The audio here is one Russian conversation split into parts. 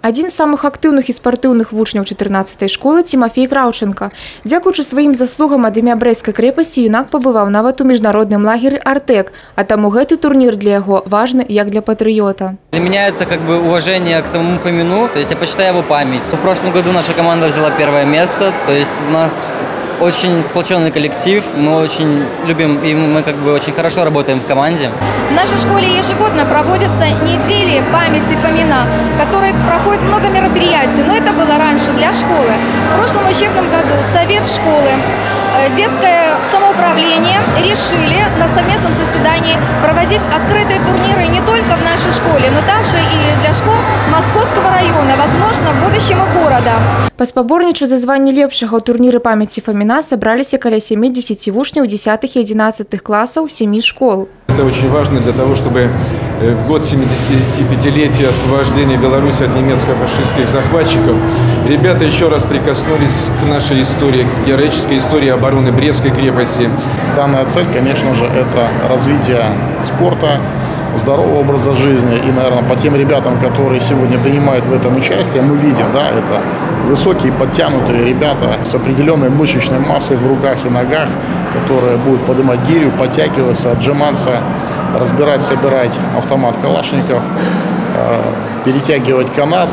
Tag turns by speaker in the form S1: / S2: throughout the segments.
S1: Один з самых актыўных і спартыўных вучняў 14-й школы Тимофей Краўченко. Дзякуючы сваім заслугам ад імя Брэсцкай крэпасці юнак пабываў нават у міжнародным лагеры «Артек», а таму гэты турнір для яго важны як для патрыёта.
S2: Для меня это как бы уважение к самому Фомину, то есть я почитаю его память. В прошлом году наша команда взяла первое место, то есть у нас очень сплоченный коллектив, мы очень любим и мы как бы очень хорошо работаем в команде.
S3: В нашей школе ежегодно проводятся недели памяти Фомина, в которой проходит много мероприятий, но это было раньше для школы. В прошлом учебном году совет школы, детское самоуправление решили на совместном заседании проводить открытые турниры не только в нашей школе, но также и для школ Московского района, возможно, будущего города.
S1: Паспаборнічаць за званне лепшага ў турніры памяці Фомина собраліся каля 70 вучняў 10 и 11 классаў 7 школ.
S4: Это очень важно для того, чтобы в год 75-летия освобождения Беларуси от немецко-фашистских захватчиков ребята еще раз прикоснулись к нашей истории, к героической истории обороны Брестской крепости.
S5: Данная цель, конечно же, это развитие спорта, здорового образа жизни. И, наверное, по тем ребятам, которые сегодня принимают в этом участие, мы видим, да, это высокие, подтянутые ребята с определенной мышечной массой в руках и ногах, которые будут поднимать гирю, подтягиваться, отжиматься, разбирать, собирать автомат Калашников, перетягивать канат.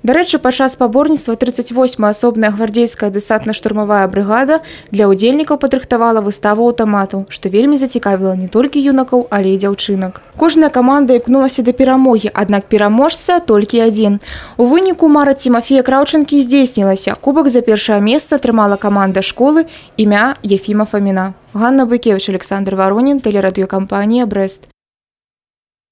S1: До рэчы, падчас спаборніцтва 38-я асобная гвардзейская дэсантна-штурмавая брыгада для ўдзельнікаў падрыхтавала выставу аўтаматаў, што вельмі зацікавіла не толькі юнакоў, але і дзяўчынак. Кожная каманда імкнулася да перамогі, аднак пераможца толькі адзін. У выніку мара Тимофея Краўченкі здзейснілася. Кубак за першае месца атрымала каманда школы імя Ефіма Фоміна. Ганна Бойкевич, Александр Воронин, телерадиокомпания «Брест».